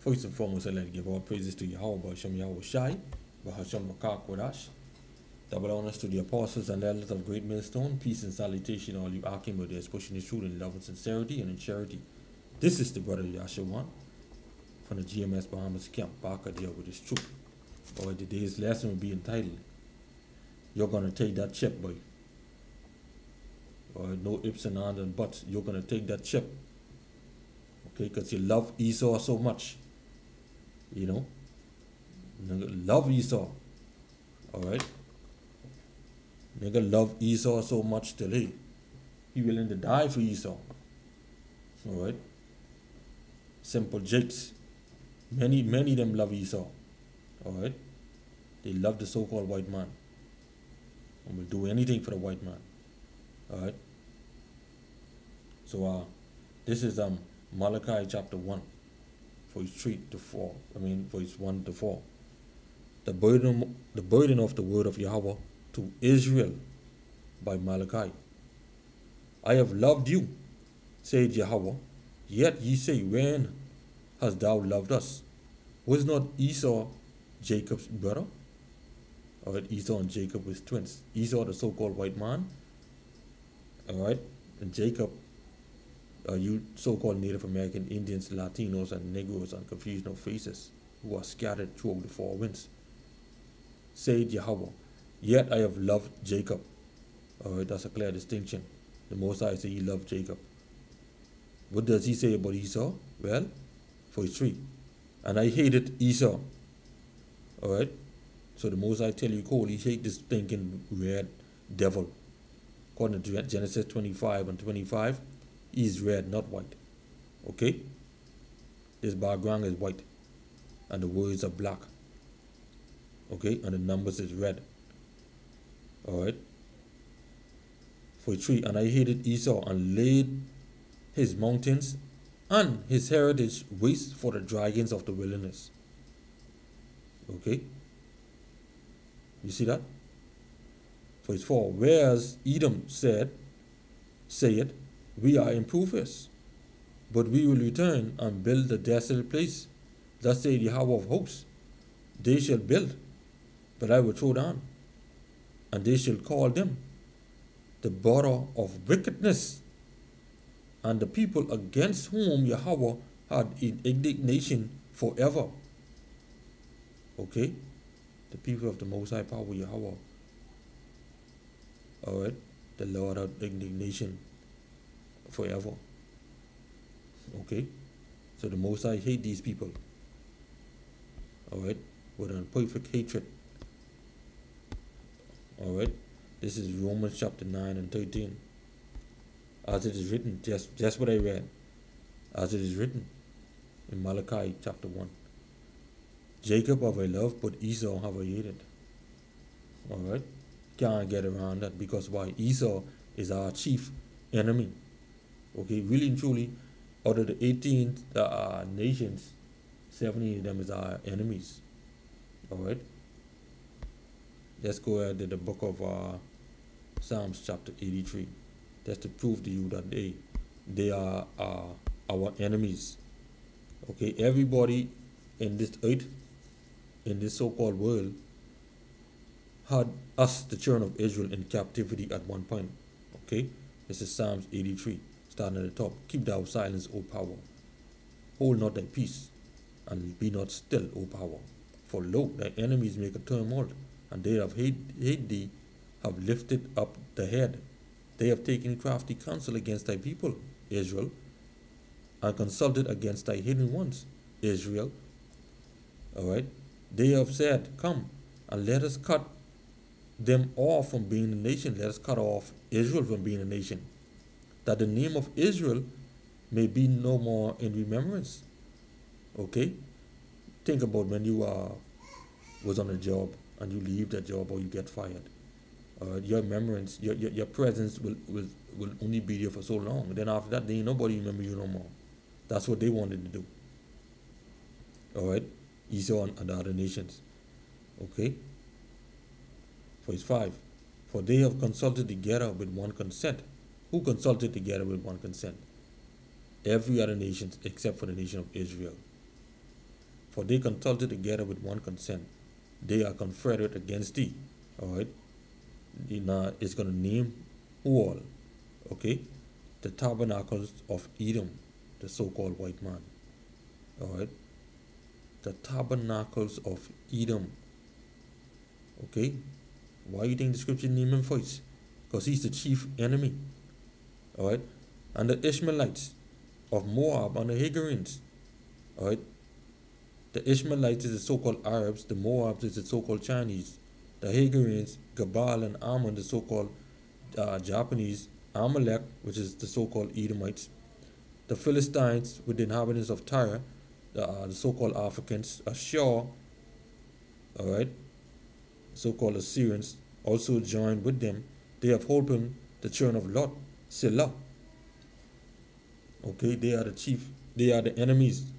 First and foremost, I'd like to give all praises to Yahweh, Bahasham Yahweh Shai, Bahasham Makar Kodash. Double honors to the apostles and elders of Great Millstone. Peace and salutation, all you Archimedes pushing the truth in love and sincerity and in charity. This is the brother Yashawan from the GMS Bahamas camp, Barker there with his troop. Or today's lesson will be entitled, You're Gonna Take That Chip, Boy. Or no ifs and ands and buts. You're gonna take that chip. Okay, because you love Esau so much. You know? Love Esau. Alright? Nigga love Esau so much till he willing to die for Esau. Alright? Simple jakes. Many of them love Esau. Alright? They love the so-called white man. And will do anything for the white man. Alright? So this is Malachi chapter 1. For his 3 to 4. For his 1 to 4. The burden of the word of Yahweh to Israel by Malachi. I have loved you, said Yahweh, yet ye say, when hast thou loved us? Was not Esau Jacob's brother? Alright, Esau and Jacob was twins. Esau, the so-called white man. Alright, and Jacob, you so-called Native American Indians, Latinos, and Negroes and confusion of faces who are scattered throughout the four winds. Said Yahweh, yet I have loved Jacob. Alright, that's a clear distinction. The Most High say he loved Jacob. What does he say about Esau? Well, for his 3. And I hated Esau. Alright? So the Most High tell you cold, he hate this stinking red devil. According to Genesis 25 and 25, he is red, not white. Okay? This background is white. And the words are black. Okay? And the numbers is red. Alright? For 3, and I hated Esau and laid his mountains and his heritage waste for the dragons of the wilderness. Okay? You see that? For 4, whereas Edom said, we are improvers, but we will return and build the desolate place. Thus said Yahweh of hosts, they shall build, but I will throw down, and they shall call them the border of wickedness, and the people against whom Yahweh had in indignation forever. Okay? The people of the Most High Power, Yahweh. Alright? The Lord had indignation forever. Okay? So the Most High hate these people. Alright? With a perfect hatred. Alright? This is Romans chapter 9 and 13. As it is written, just what I read. As it is written in Malachi chapter 1. Jacob have I loved, but Esau have I hated. Alright? Can't get around that because why? Esau is our chief enemy. Okay? Really and truly, out of the 18 nations, 17 of them is our enemies. Alright? Let's go ahead to the book of Psalms chapter 83. That's to prove to you that they are our enemies. Okay, everybody in this earth, in this so-called world, had us, the children of Israel, in captivity at one point. Okay, this is Psalms 83, starting at the top. Keep thou silence, O power. Hold not thy peace, and be not still, O power. For lo, thy enemies make a turmoil, and they have hate thee, have lifted up the head. They have taken crafty counsel against thy people, Israel, and consulted against thy hidden ones, Israel. Alright? They have said, come, and let us cut them off from being a nation. Let us cut off Israel from being a nation, that the name of Israel may be no more in remembrance. Okay? Think about when you was on a job, and you leave that job or you get fired. Your remembrance, your presence will only be there for so long. Then after that, then nobody remember you no more. That's what they wanted to do. Alright? Esau and the other nations. Okay? For 5. For they have consulted together with one consent. Who consulted together with one consent? Every other nation except for the nation of Israel. For they consulted together with one consent. They are confederate against thee. All right. Now it's going to name who all. Okay. The tabernacles of Edom, the so-called white man. All right. The tabernacles of Edom. Okay. Why do you think the scripture name him first? Because he's the chief enemy. All right. And the Ishmaelites of Moab and the Hagarians. All right. The Ishmaelites is the so-called Arabs. The Moabs is the so-called Chinese. The Hagarians, Gabal and Ammon, the so-called Japanese. Amalek, which is the so-called Edomites. The Philistines with the inhabitants of Tyre, the so-called Africans. Ashur, all right, so-called Assyrians, also joined with them. They have holpen the children of Lot, Selah. Okay, they are the enemies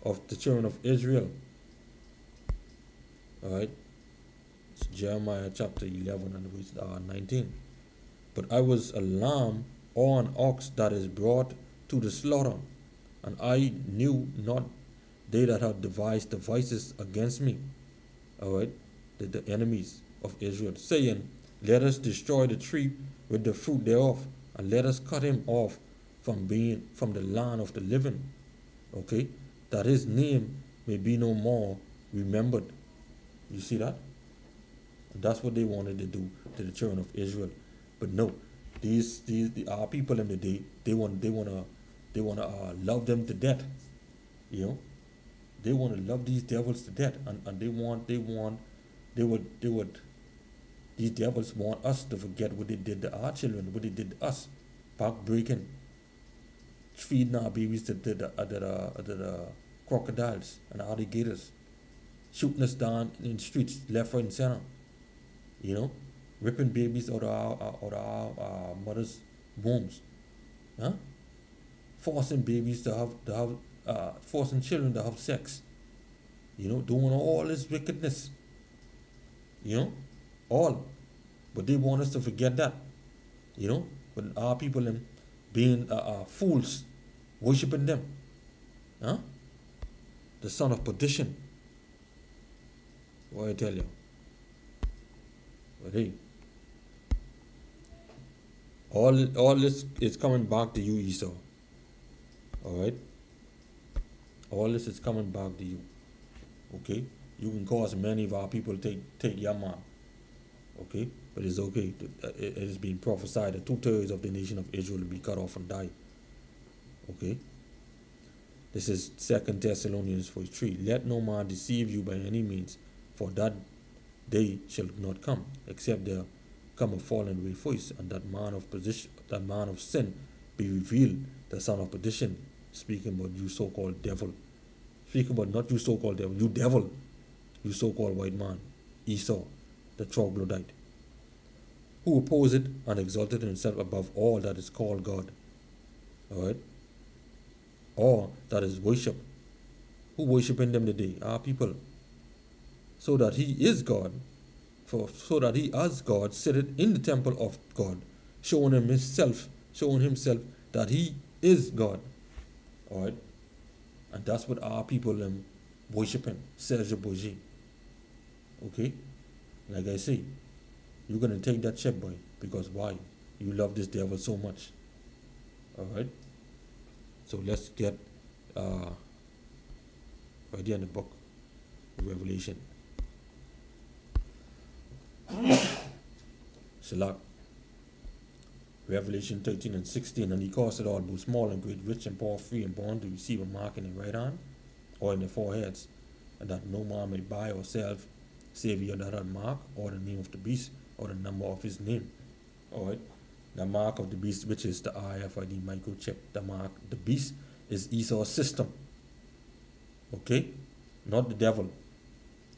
of the children of Israel. All right, it's Jeremiah chapter 11 and verse 19. But I was a lamb or an ox that is brought to the slaughter, and I knew not they that had devised devices against me. All right, the enemies of Israel, saying, let us destroy the tree with the fruit thereof, and let us cut him off from the land of the living. Okay, that his name may be no more remembered. You see that? And that's what they wanted to do to the children of Israel. But no, these our people in the day, they wanna love them to death. You know, they want to love these devils to death, and these devils want us to forget what they did to our children, what they did to us, backbreaking, feeding our babies to the crocodiles and alligators, shooting us down in the streets, left, right, and center. You know, ripping babies out of our mothers' wombs, huh? Forcing babies to have forcing children to have sex. You know, doing all this wickedness. You know, all, but they want us to forget that. You know, but our people being fools, worshiping them, huh? The son of perdition. What I tell you. But hey, all this is coming back to you, Esau. All right. All this is coming back to you. Okay. You can cause many of our people to take your mark. Okay, but it's okay. It is being prophesied that 2/3 of the nation of Israel will be cut off and die. Okay. This is 2 Thessalonians 4:3. Let no man deceive you by any means, for that day shall not come, except there come a fallen away first, and that man of sin be revealed, the son of perdition. Speaking about you so-called devil. Speaking about not you so-called devil, you devil, you so-called white man, Esau, the troglodyte, who opposed and exalted himself above all that is called God. Alright? Or that is worship. Who worshiping them today? Our people. So that he is God. So that he as God sitteth in the temple of God, showing himself that he is God. Alright? And that's what our people worshiping, Serge Bourget. Okay? Like I say, you're going to take that chip, boy. Because why? You love this devil so much. Alright? So let's get right here in the book of Revelation. Shalak. Revelation 13 and 16. And he caused it all, both small and great, rich and poor, free and bond, to receive a mark in their right hand or in their foreheads, and that no man may buy or sell save he that had mark, or the name of the beast, or the number of his name. Alright? The mark of the beast, which is the RFID microchip. The beast is Esau's system. Okay? Not the devil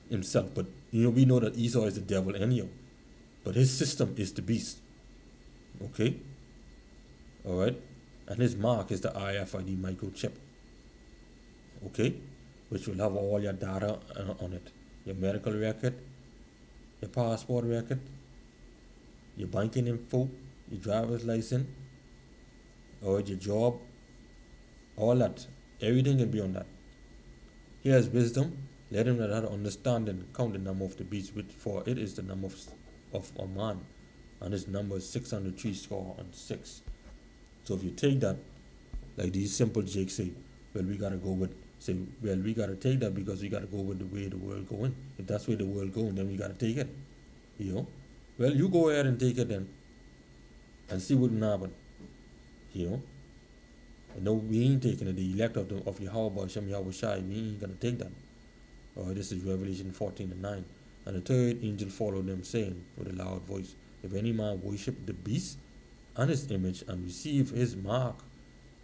himself, but we know that Esau is the devil anyhow. But his system is the beast. Okay? Alright? And his mark is the RFID microchip. Okay? Which will have all your data on it. Your medical record, your passport record, your banking info, your driver's license, or your job, all that. Everything will be on that. He has wisdom. Let him that hath understanding count the number of the beast, which for it is the number of a man, and his number is 603 score and 6. So if you take that, like these simple jakes say, well, we gotta go with say, well, we gotta take that because we gotta go with the way the world going. If that's where the world going, then we gotta take it. You know? Well, you go ahead and take it then, and see what will happen. You know? And no, we ain't taking it. The elect of Yahweh Shem Yahweh Shai, we ain't gonna take that. This is Revelation 14:9. And the third angel followed them, saying with a loud voice, if any man worship the beast and his image, and receive his mark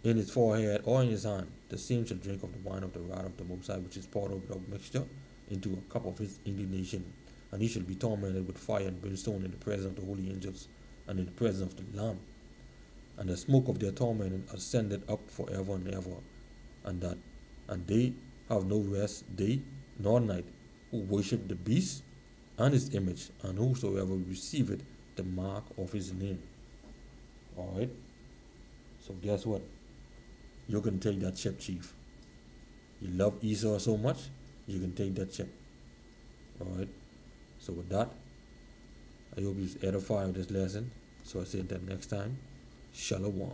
in his forehead or in his hand, the same shall drink of the wine of the wrath of the Most High, which is poured out without mixture into a cup of his indignation. And he shall be tormented with fire and brimstone in the presence of the holy angels and in the presence of the Lamb. And the smoke of their torment ascended up forever and ever. And they have no rest day nor night, who worship the beast and his image, and whosoever receiveth the mark of his name. Alright? So guess what? You can take that chip, chief. You love Esau so much, you can take that chip. Alright? So with that, I hope you edified with this lesson. So I say until next time, Shalom.